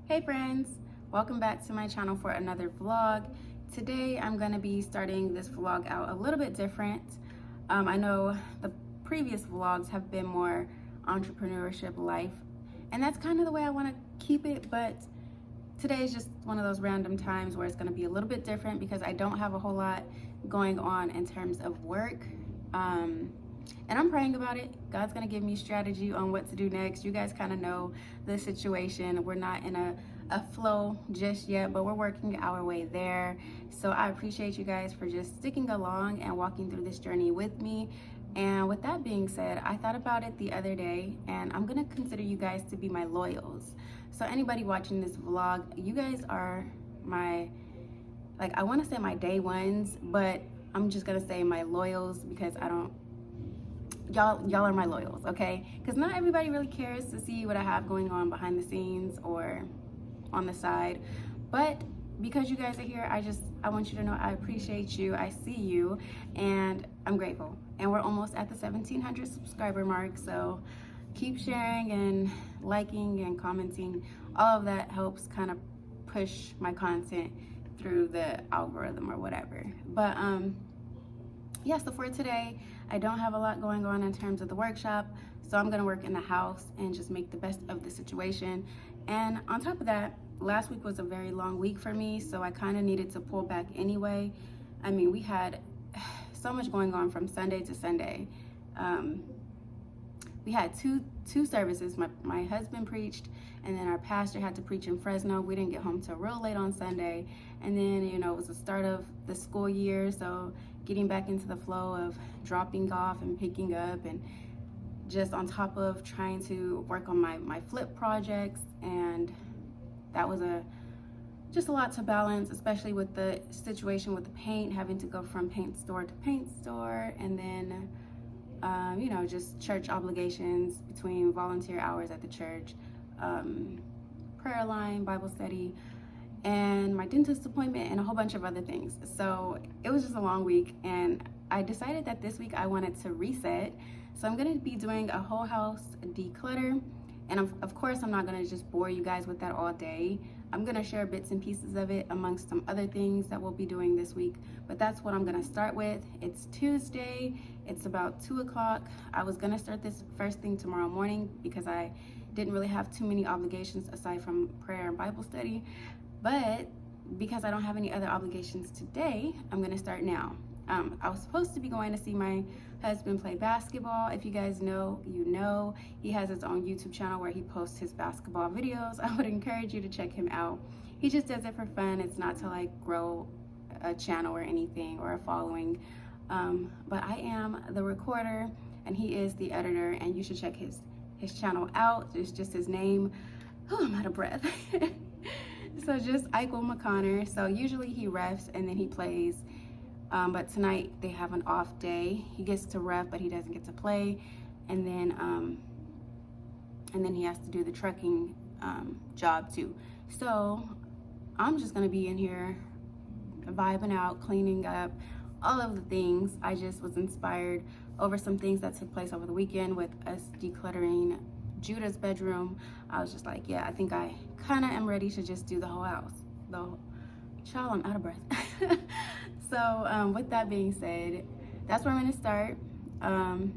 Hey friends, welcome back to my channel for another vlog. Today I'm going to be starting this vlog out a little bit different. I know the previous vlogs have been more entrepreneurship life, and that's kind of the way I want to keep it, but today is just one of those random times where it's going to be a little bit different because I don't have a whole lot going on in terms of work. And I'm praying about it. God's gonna give me strategy on what to do next. You guys kind of know the situation. We're not in a flow just yet, but we're working our way there. So I appreciate you guys for just sticking along and walking through this journey with me. And with that being said, I thought about it the other day, and I'm gonna consider you guys to be my loyals. So anybody watching this vlog, you guys are my, I wanna say my day ones, but I'm just gonna say my loyals because y'all are my loyals, okay? Because not everybody really cares to see what I have going on behind the scenes or on the side, but because you guys are here, I want you to know I appreciate you, I see you, and I'm grateful. And we're almost at the 1,700 subscriber mark, so keep sharing and liking and commenting. All of that helps kind of push my content through the algorithm or whatever. But yeah, so for today, I don't have a lot going on in terms of the workshop, so I'm gonna work in the house and just make the best of the situation. And on top of that, last week was a very long week for me, so I kind of needed to pull back anyway. I mean, we had so much going on from Sunday to Sunday. We had two services. My husband preached, and then our pastor had to preach in Fresno. We didn't get home till real late on Sunday, and then it was the start of the school year, so getting back into the flow of dropping off and picking up, and just on top of trying to work on my flip projects, and that was just a lot to balance, especially with the situation with the paint, having to go from paint store to paint store, and then just church obligations between volunteer hours at the church, prayer line, Bible study, and my dentist appointment, and a whole bunch of other things. So it was just a long week, and I decided that this week I wanted to reset. So I'm going to be doing a whole house declutter, and of course I'm not going to just bore you guys with that all day. I'm going to share bits and pieces of it amongst some other things that we'll be doing this week, but that's what I'm going to start with. It's Tuesday, it's about 2 o'clock. I was going to start this first thing tomorrow morning because I didn't really have too many obligations aside from prayer and Bible study. But because I don't have any other obligations today, I'm gonna start now. I was supposed to be going to see my husband play basketball. If you guys know, you know. He has his own YouTube channel where he posts his basketball videos. I would encourage you to check him out. He just does it for fun. It's not to grow a channel or anything or a following. But I am the recorder and he is the editor, and you should check his channel out. It's just his name. Oh, I'm out of breath. So just Eichel McConnor. So usually he refs and then he plays, but tonight they have an off day. He gets to ref, but he doesn't get to play, and then he has to do the trucking job too. So I'm just gonna be in here vibing out, cleaning up, all of the things. I just was inspired over some things that took place over the weekend with us decluttering Judah's bedroom. I was just like, yeah, I think I kind of am ready to just do the whole house. Child, I'm out of breath. So with that being said, that's where I'm gonna start. And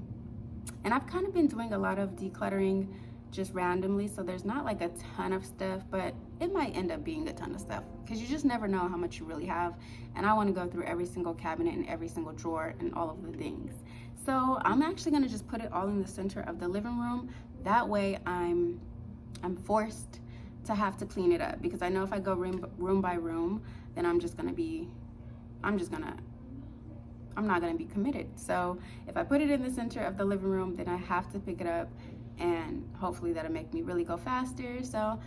I've kind of been doing a lot of decluttering just randomly, so there's not a ton of stuff, but it might end up being a ton of stuff because you just never know how much you really have, and I want to go through every single cabinet and every single drawer and all of the things. So I'm actually going to just put it all in the center of the living room. That way I'm forced to have to clean it up, because I know if I go room by room, then I'm not going to be committed. So if I put it in the center of the living room, then I have to pick it up, and hopefully that'll make me really go faster. So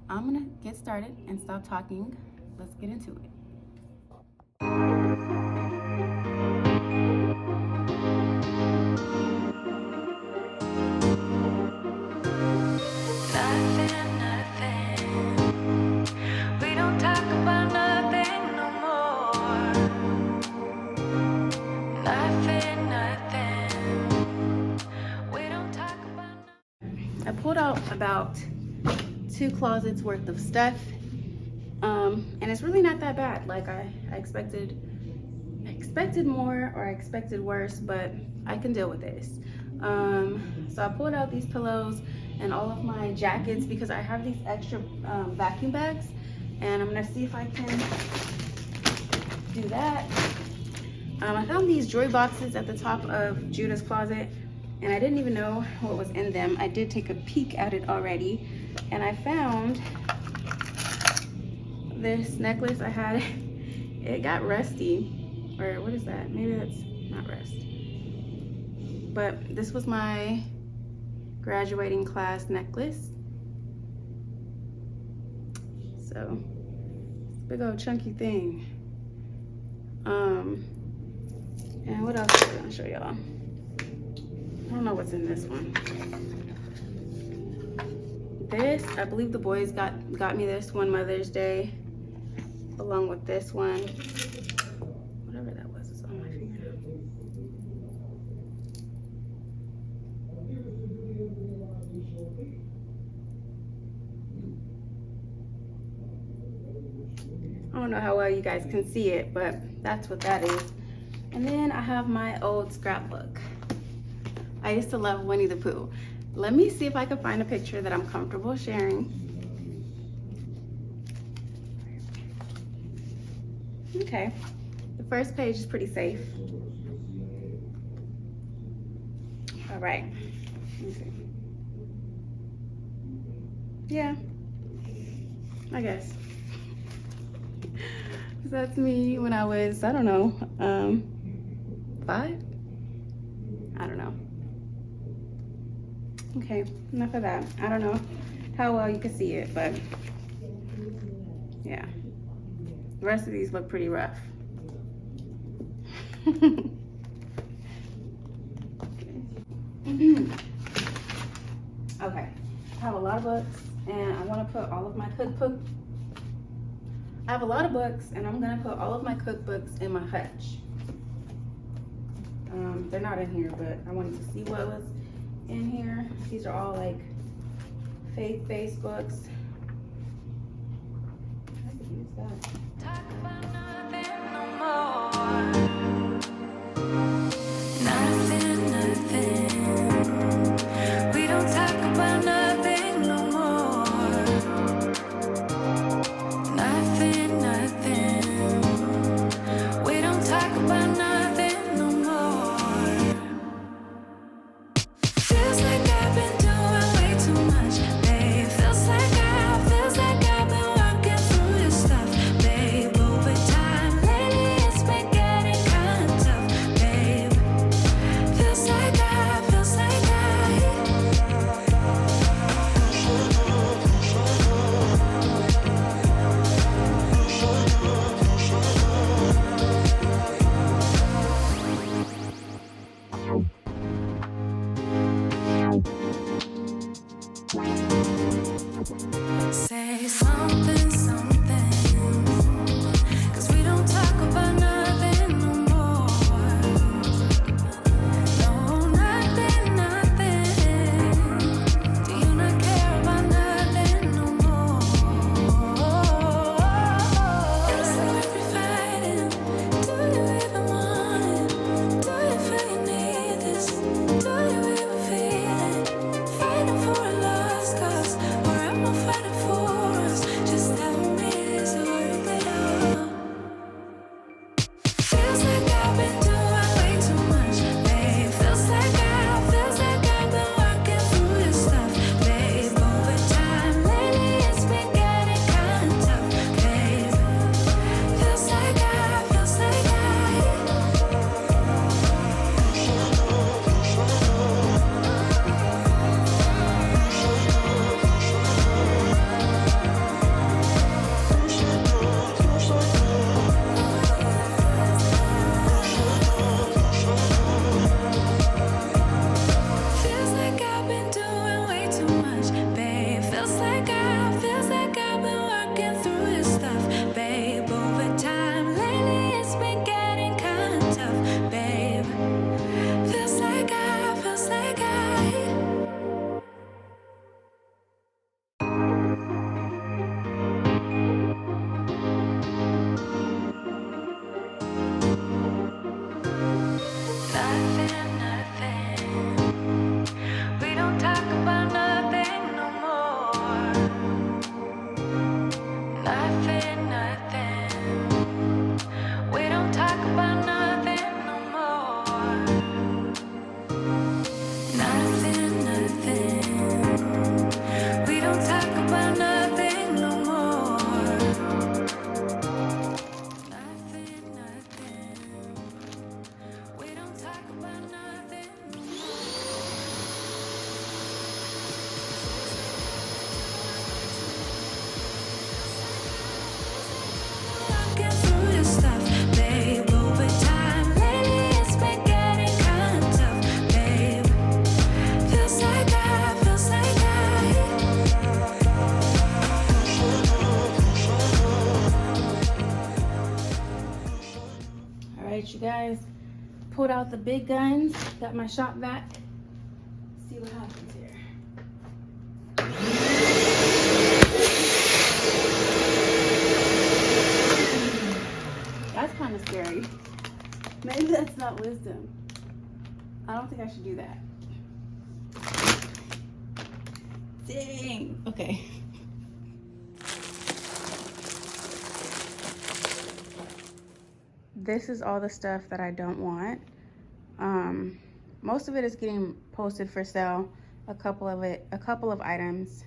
I'm gonna get started and stop talking. Let's get into it. I pulled out about 2 closets worth of stuff. And it's really not that bad. Like I expected more, or I expected worse, but I can deal with this. So I pulled out these pillows and all of my jackets because I have these extra vacuum bags, and I'm gonna see if I can do that. I found these jewelry boxes at the top of Judah's closet, and I didn't even know what was in them. I did take a peek at it already, and I found this necklace I had. It got rusty, or what is that? Maybe that's not rust. But this was my graduating class necklace. So, big old chunky thing. And what else am I gonna show y'all? I don't know what's in this one. This, I believe the boys got me this one Mother's Day, along with this one. Whatever that was, it's on my finger. I don't know how well you guys can see it, but that's what that is. And then I have my old scrapbook. I used to love Winnie the Pooh. Let me see if I can find a picture that I'm comfortable sharing. Okay, the first page is pretty safe. All right, let me see. Yeah, I guess. That's me when I was, I don't know, 5? I don't know. Okay, enough of that. I don't know how well you can see it, but yeah. The rest of these look pretty rough. Okay, I have a lot of books, and I want to put all of my cookbook. I have a lot of books, and I'm gonna put all of my cookbooks in my hutch. They're not in here, but I wanted to see what was in here. These are all like faith-based books. I could use that. Talk about nothing no more. Nothing, nothing. We don't talk about nothing no more. Nothing, nothing. We don't talk about nothing no more. Feels like I've been doing way too much, babe. Feels like I've been working through your stuff, babe. But you guys. Pulled out the big guns, got my shop vac. See what happens here. That's kind of scary. Maybe that's not wisdom. I don't think I should do that. Dang. Okay. This is all the stuff that I don't want. Most of it is getting posted for sale. A couple of items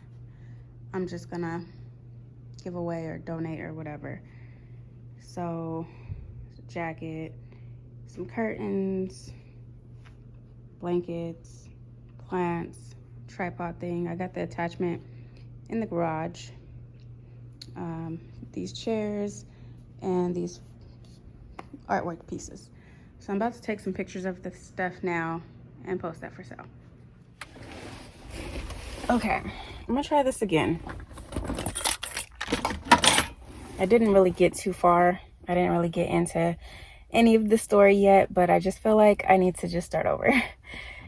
I'm just gonna give away or donate or whatever. So, jacket, some curtains, blankets, plants, tripod thing. I got the attachment in the garage. These chairs and these artwork pieces. So I'm about to take some pictures of the stuff now and post that for sale. Okay, I'm gonna try this again. I didn't really get too far. I didn't really get into any of the story yet, but I just feel like I need to just start over.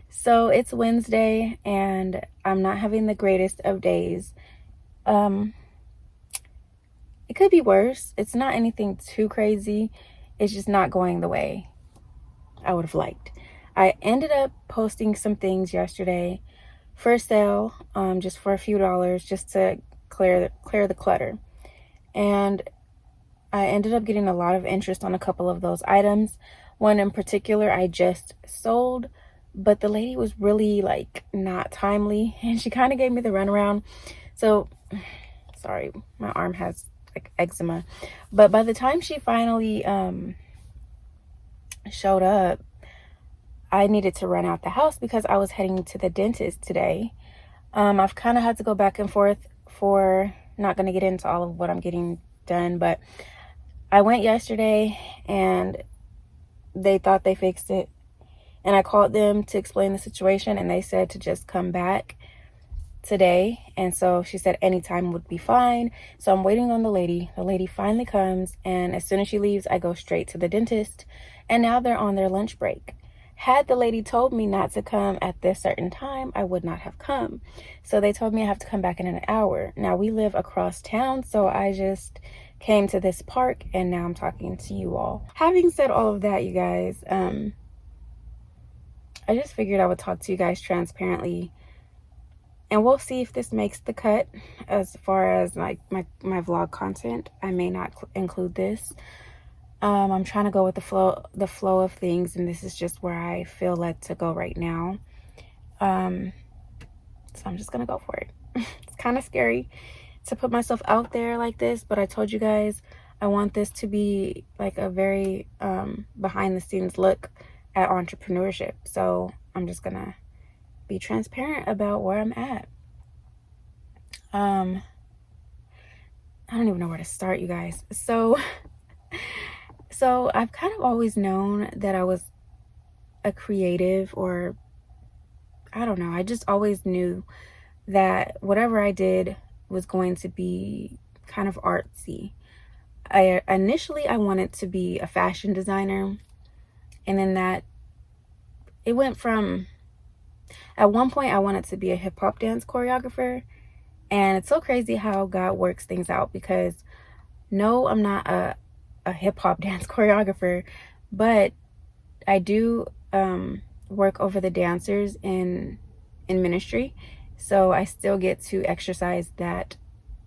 So it's Wednesday and I'm not having the greatest of days. It could be worse. It's not anything too crazy. It's just not going the way I would have liked. I ended up posting some things yesterday for sale, just for a few dollars, just to clear the clutter. And I ended up getting a lot of interest on a couple of those items. One in particular I just sold, but the lady was really like not timely and she kind of gave me the runaround. So sorry, my arm has like eczema, but by the time she finally showed up, I needed to run out the house because I was heading to the dentist today. I've kind of had to go back and forth for, not going to get into all of what I'm getting done, but I went yesterday and they thought they fixed it. And I called them to explain the situation and they said to just come back today. And so she said anytime would be fine. So I'm waiting on the lady. The lady finally comes and as soon as she leaves, I go straight to the dentist. And now they're on their lunch break. Had the lady told me not to come at this certain time, I would not have come. So they told me I have to come back in an hour. Now we live across town, so I just came to this park and now I'm talking to you all. Having said all of that, you guys, I just figured I would talk to you guys transparently. And we'll see if this makes the cut as far as like my vlog content. I may not include this. I'm trying to go with the flow of things, and this is just where I feel led to go right now. So I'm just gonna go for it. It's kind of scary to put myself out there like this, but I told you guys I want this to be like a very behind the scenes look at entrepreneurship. So I'm just gonna be transparent about where I'm at. I don't even know where to start, you guys. So I've kind of always known that I was a creative, or I don't know. I just always knew that whatever I did was going to be kind of artsy. Initially I wanted to be a fashion designer, and then that it went from, at one point I wanted to be a hip hop dance choreographer. And it's so crazy how God works things out, because no, I'm not a hip hop dance choreographer, but I do work over the dancers in ministry. So I still get to exercise that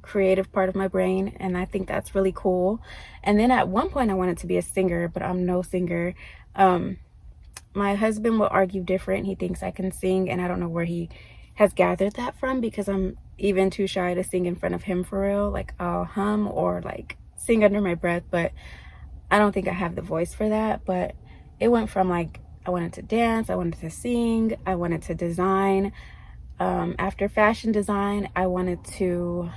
creative part of my brain, and I think that's really cool. And then at one point I wanted to be a singer, but I'm no singer. My husband will argue different. He thinks I can sing, and I don't know where he has gathered that from, because I'm even too shy to sing in front of him for real. Like I'll hum or like sing under my breath, but I don't think I have the voice for that. But it went from like I wanted to dance, I wanted to sing, I wanted to design. After fashion design, I wanted to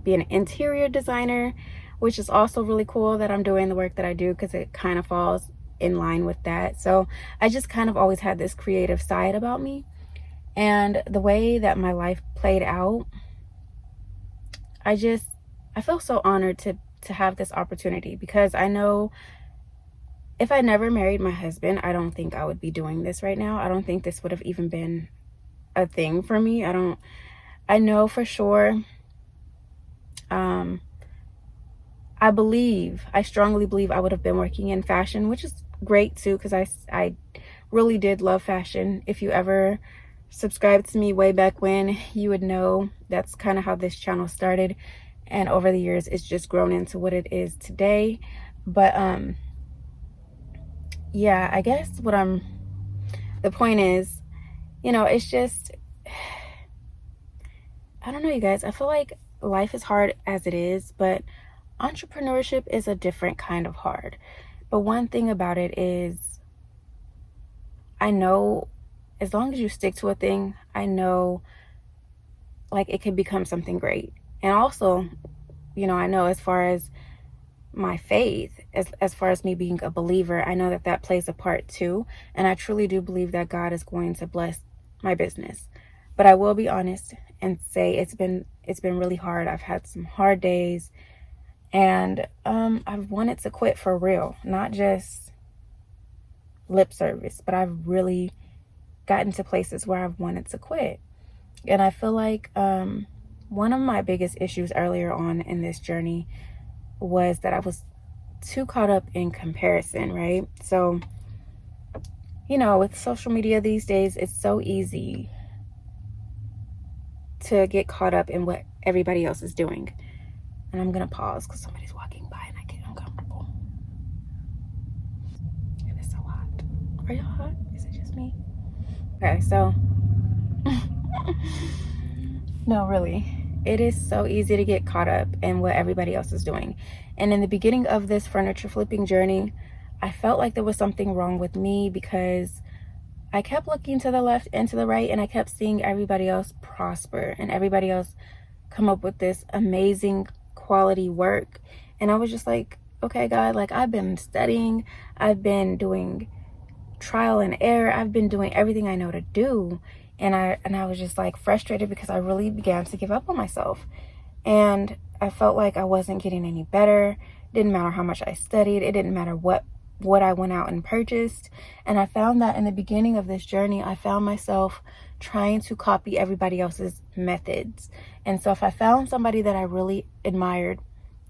be an interior designer, which is also really cool that I'm doing the work that I do, because it kind of falls in line with that. So I just kind of always had this creative side about me. And the way that my life played out, I feel so honored to have this opportunity, because I know if I never married my husband, I don't think I would be doing this right now. I don't think this would have even been a thing for me. I know for sure. I strongly believe I would have been working in fashion, which is great too, because I really did love fashion. If you ever subscribed to me way back when, you would know that's kind of how this channel started. And over the years, it's just grown into what it is today. But yeah, I guess the point is, it's just, I don't know, you guys. I feel like life is hard as it is, but entrepreneurship is a different kind of hard. But one thing about it is, I know as long as you stick to a thing, I know like it can become something great. And also, I know as far as my faith, as far as me being a believer, I know that plays a part too. And I truly do believe that God is going to bless my business. But I will be honest and say it's been really hard. I've had some hard days, and I've wanted to quit for real, not just lip service, but I've really gotten to places where I've wanted to quit. And I feel like one of my biggest issues earlier on in this journey was that I was too caught up in comparison, right? So, with social media these days, it's so easy to get caught up in what everybody else is doing. And I'm going to pause because somebody's walking by and I get uncomfortable. And it's so hot. Are y'all hot? Is it just me? Okay, so no, really. It is so easy to get caught up in what everybody else is doing. And in the beginning of this furniture flipping journey, I felt like there was something wrong with me because I kept looking to the left and to the right, and I kept seeing everybody else prosper and everybody else come up with this amazing quality work. And I was just like, okay, God, like I've been studying, I've been doing trial and error, I've been doing everything I know to do. And I was just like frustrated because I really began to give up on myself. And I felt like I wasn't getting any better. Didn't matter how much I studied. It didn't matter what I went out and purchased. And I found that in the beginning of this journey, I found myself trying to copy everybody else's methods. And so if I found somebody that I really admired,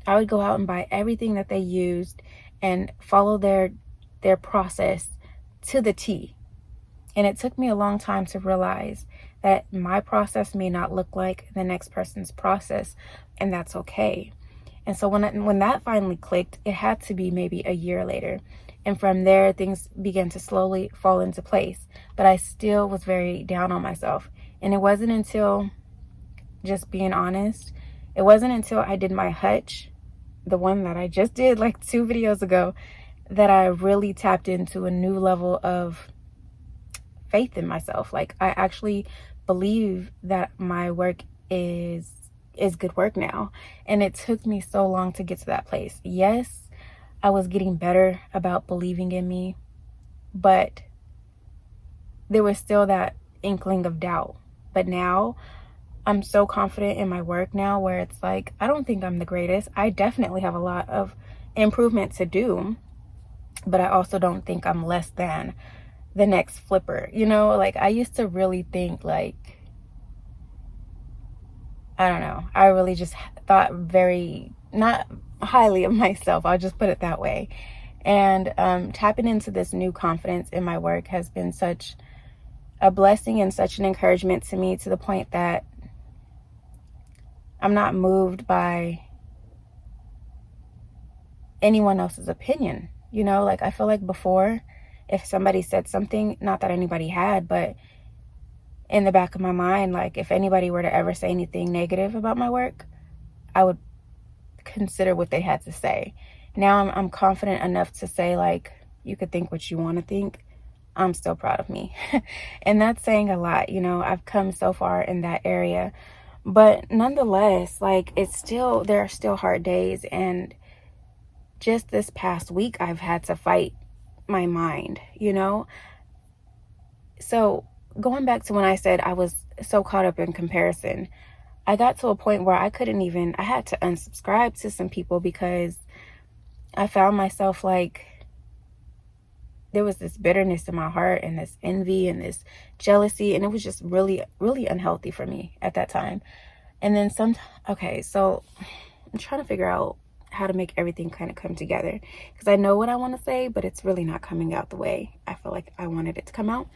I would go out and buy everything that they used and follow their process to the T. And it took me a long time to realize that my process may not look like the next person's process, and that's okay. And so when that finally clicked, it had to be maybe a year later. And from there, things began to slowly fall into place. But I still was very down on myself. And it wasn't until, just being honest, it wasn't until I did my hutch, the one that I just did like 2 videos ago, that I really tapped into a new level of faith in myself. Like I actually believe that my work is good work now. And it took me so long to get to that place. Yes, I was getting better about believing in me, but there was still that inkling of doubt. But now I'm so confident in my work now, where it's like, I don't think I'm the greatest. I definitely have a lot of improvement to do, but I also don't think I'm less than the next flipper. Like I used to really think like, I don't know, I really just thought very not highly of myself, I'll just put it that way. And tapping into this new confidence in my work has been such a blessing and such an encouragement to me, to the point that I'm not moved by anyone else's opinion. Like I feel like before, if somebody said something, not that anybody had, but in the back of my mind, like if anybody were to ever say anything negative about my work, I would consider what they had to say. Now I'm confident enough to say, like, you could think what you want to think. I'm still proud of me. And that's saying a lot. I've come so far in that area. But nonetheless, like there are still hard days. And just this past week, I've had to fight my mind, So going back to when I said I was so caught up in comparison, I got to a point where I had to unsubscribe to some people because I found myself like there was this bitterness in my heart and this envy and this jealousy, and it was just really, really unhealthy for me at that time. And then okay, so I'm trying to figure out how to make everything kind of come together, because I know what I want to say, but it's really not coming out the way I feel like I wanted it to come out.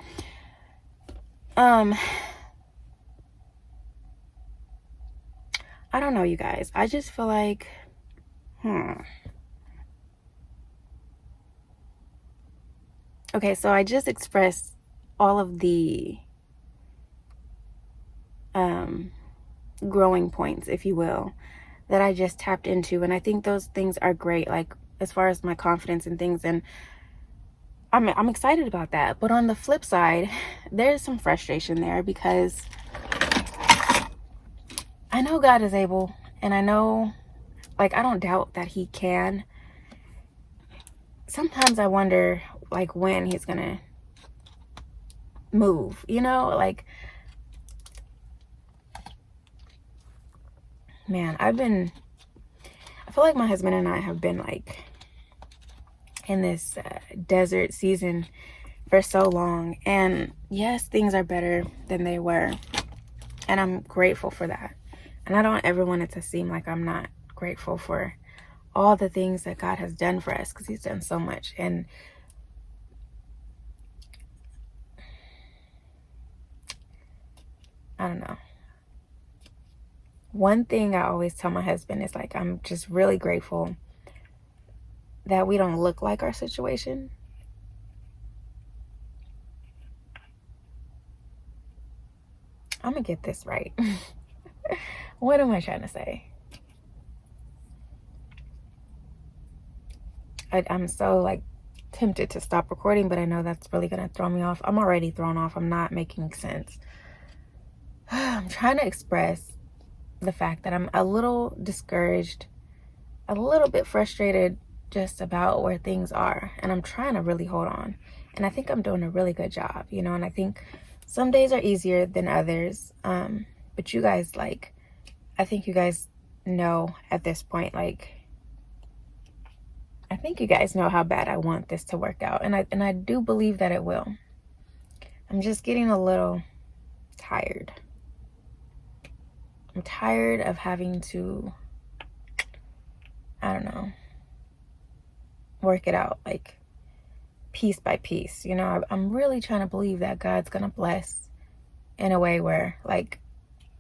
I don't know, you guys. I just feel like, okay, so I just expressed all of the growing points, if you will, that I just tapped into, and I think those things are great, like as far as my confidence and things, and I'm excited about that. But on the flip side, there's some frustration there, because I know God is able, and I know, like, I don't doubt that he can. Sometimes I wonder, like, when he's gonna move, you know? Like, man, I feel like my husband and I have been, like, in this desert season for so long. And yes, things are better than they were, and I'm grateful for that. And I don't ever want it to seem like I'm not grateful for all the things that God has done for us, because he's done so much. And I don't know. One thing I always tell my husband is, like, I'm just really grateful that we don't look like our situation. I'm gonna get this right. What am I trying to say? I'm so, like, tempted to stop recording, but I know that's really gonna throw me off. I'm already thrown off. I'm not making sense. I'm trying to express the fact that I'm a little discouraged, a little bit frustrated just about where things are, and I'm trying to really hold on. And I think I'm doing a really good job, you know, and I think some days are easier than others. But you guys, like, I think you guys know at this point, like, I think you guys know how bad I want this to work out, and I do believe that it will. I'm just getting a little tired. I'm tired of having to, I don't know, work it out, like, piece by piece. You know, I'm really trying to believe that God's gonna bless in a way where, like,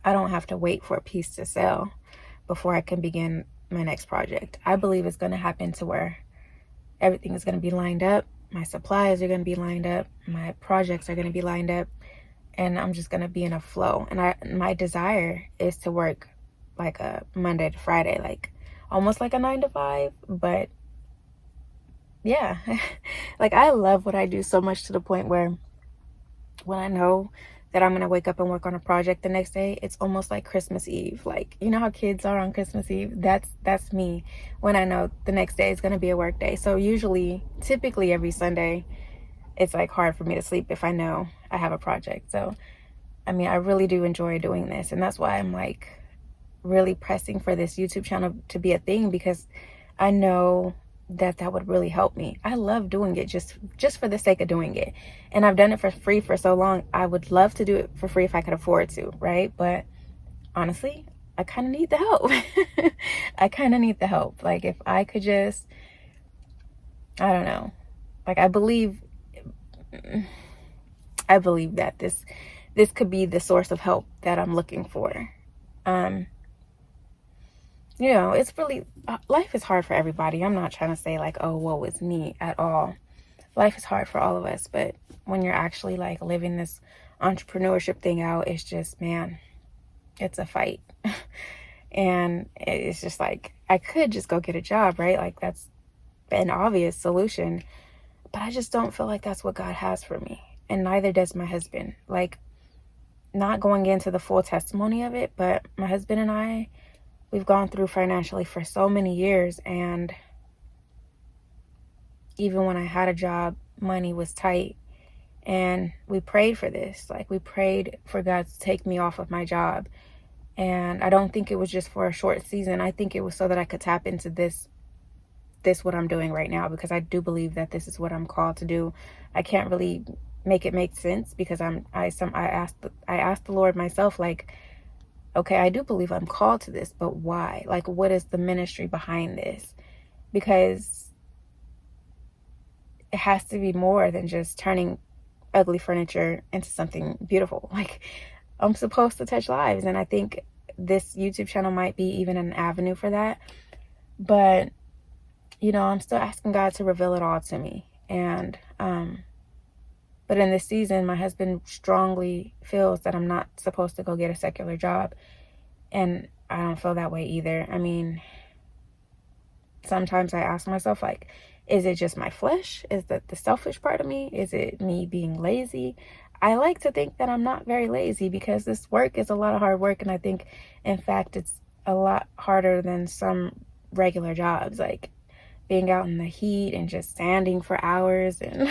I don't have to wait for a piece to sell before I can begin my next project. I believe it's gonna happen to where everything is gonna be lined up. My supplies are gonna be lined up. My projects are gonna be lined up, and I'm just gonna be in a flow. And my desire is to work like a Monday to Friday, like almost like a 9 to 5. But yeah, like, I love what I do so much, to the point where when I know that I'm gonna wake up and work on a project the next day, it's almost like Christmas Eve. Like, you know how kids are on Christmas Eve? That's me when I know the next day is gonna be a work day. So typically every Sunday, it's like hard for me to sleep if I know I have a project. So I mean, I really do enjoy doing this, and that's why I'm, like, really pressing for this YouTube channel to be a thing, because I know that would really help me. I love doing it just for the sake of doing it. And I've done it for free for so long. I would love to do it for free if I could afford to, right? But honestly, I kind of need the help. I kind of need the help. Like, if I could just, I don't know. Like, I believe that this could be the source of help that I'm looking for. You know, it's really, life is hard for everybody. I'm not trying to say, like, oh, woe is me at all. Life is hard for all of us, but when you're actually, like, living this entrepreneurship thing out, it's just, man, it's a fight. And it's just like, I could just go get a job, right? Like, that's an obvious solution, but I just don't feel like that's what God has for me. And neither does my husband. Like, not going into the full testimony of it, but my husband and I, we've gone through financially for so many years, and even when I had a job, money was tight, and we prayed for this. Like, we prayed for God to take me off of my job, and I don't think it was just for a short season. I think it was so that I could tap into this this what I'm doing right now, because I do believe that this is what I'm called to do. I can't really make it make sense, because I asked the Lord myself, like, okay, I do believe I'm called to this, but why? Like, what is the ministry behind this? Because it has to be more than just turning ugly furniture into something beautiful. Like, I'm supposed to touch lives, and I think this YouTube channel might be even an avenue for that. But I'm still asking God to reveal it all to me. And but in this season, my husband strongly feels that I'm not supposed to go get a secular job, and I don't feel that way either. I mean, sometimes I ask myself, like, is it just my flesh? Is that the selfish part of me? Is it me being lazy? I like to think that I'm not very lazy, because this work is a lot of hard work. And I think, in fact, it's a lot harder than some regular jobs, like being out in the heat and just standing for hours and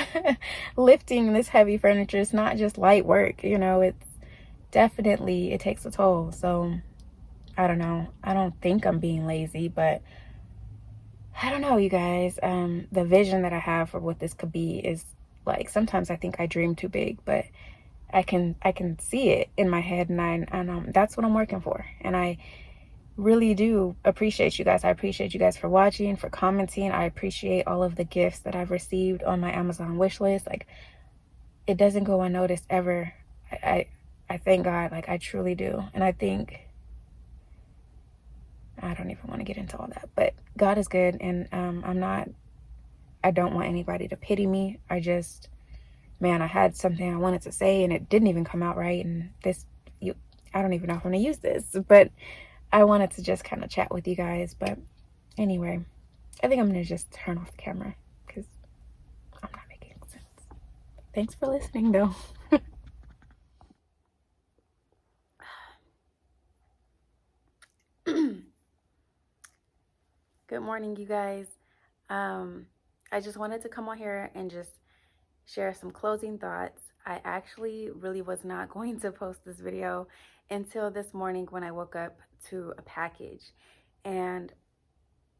lifting this heavy furniture. It's not just light work, it's definitely, it takes a toll. So I don't know. I don't think I'm being lazy, but I don't know, you guys. The vision that I have for what this could be is, like, sometimes I think I dream too big, but I can see it in my head, and that's what I'm working for. And I really do appreciate you guys. I appreciate you guys for watching, for commenting. I appreciate all of the gifts that I've received on my Amazon wish list. Like, it doesn't go unnoticed ever. I thank God, like, I truly do. And I think, I don't even want to get into all that, but God is good. And I don't want anybody to pity me. I had something I wanted to say and it didn't even come out right. And I don't even know if I'm going to use this, but I wanted to just kind of chat with you guys. But anyway, I think I'm going to just turn off the camera, because I'm not making sense. Thanks for listening, though. Good morning, you guys. I just wanted to come on here and just share some closing thoughts. I actually really was not going to post this video until this morning when I woke up to a package. And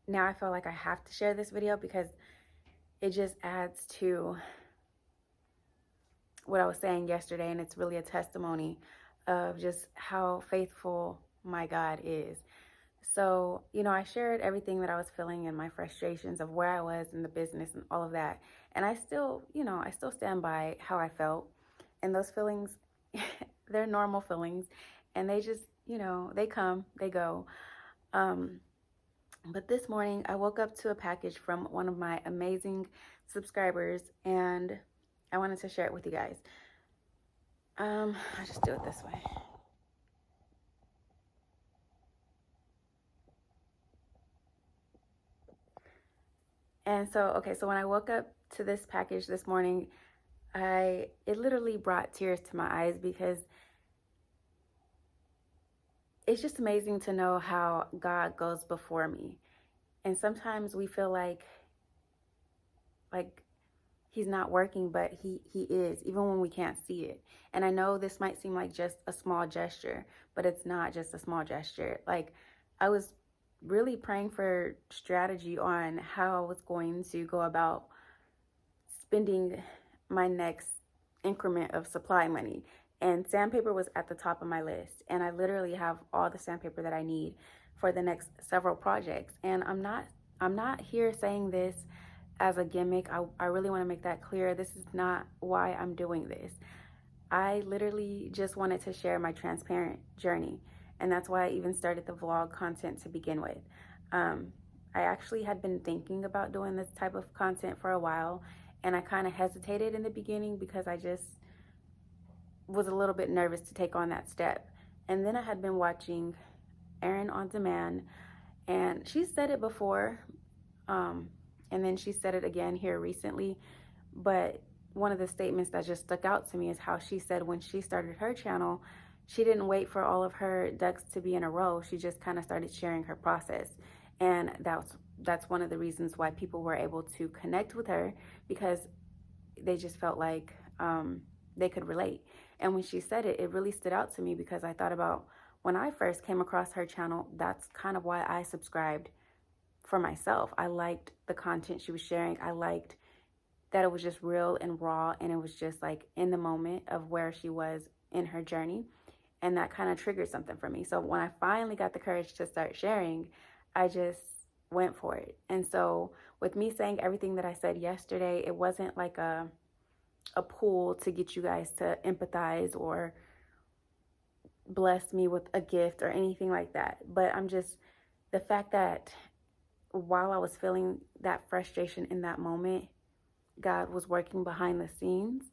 now I feel like I have to share this video because it just adds to what I was saying yesterday, and it's really a testimony of just how faithful my God is. So, I shared everything that I was feeling and my frustrations of where I was in the business and all of that. And I still, I still stand by how I felt. And those feelings, they're normal feelings. And they just, they come, they go. But this morning, I woke up to a package from one of my amazing subscribers, and I wanted to share it with you guys. I'll just do it this way. And so when I woke up to this package this morning, it literally brought tears to my eyes, because it's just amazing to know how God goes before me. And sometimes we feel like he's not working, but he is, even when we can't see it. And I know this might seem like just a small gesture, but it's not just a small gesture. Like, I was really praying for strategy on how I was going to go about spending my next increment of supply money. And sandpaper was at the top of my list. And I literally have all the sandpaper that I need for the next several projects. And I'm not here saying this as a gimmick. I really want to make that clear. This is not why I'm doing this. I literally just wanted to share my transparent journey. And that's why I even started the vlog content to begin with. I actually had been thinking about doing this type of content for a while, and I kind of hesitated in the beginning because I just was a little bit nervous to take on that step. And then I had been watching Erin on Demand, and she said it before, and then she said it again here recently. But one of the statements that just stuck out to me is how she said when she started her channel, she didn't wait for all of her ducks to be in a row. She just kind of started sharing her process. And that's one of the reasons why people were able to connect with her, because they just felt like they could relate. And when she said it, it really stood out to me, because I thought about when I first came across her channel. That's kind of why I subscribed for myself. I liked the content she was sharing. I liked that it was just real and raw, and it was just like in the moment of where she was in her journey. And that kind of triggered something for me. So when I finally got the courage to start sharing, I just went for it. And so with me saying everything that I said yesterday, it wasn't like a pull to get you guys to empathize or bless me with a gift or anything like that. But I'm just, the fact that while I was feeling that frustration in that moment, God was working behind the scenes.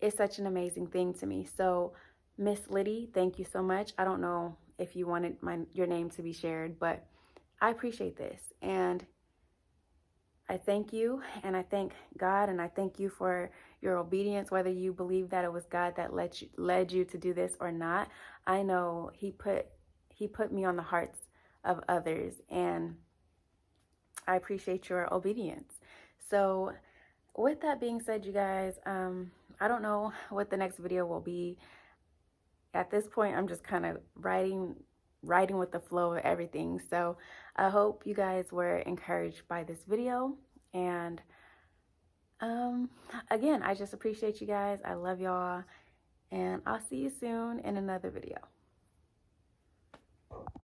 It's such an amazing thing to me. So Miss Liddy, thank you so much. I don't know if you wanted your name to be shared, but I appreciate this. And I thank you, and I thank God, and I thank you for your obedience, whether you believe that it was God that led you to do this or not. I know he put me on the hearts of others, and I appreciate your obedience. So with that being said, you guys, I don't know what the next video will be. At this point, I'm just kind of writing with the flow of everything. So I hope you guys were encouraged by this video. And again, I just appreciate you guys. I love y'all. And I'll see you soon in another video.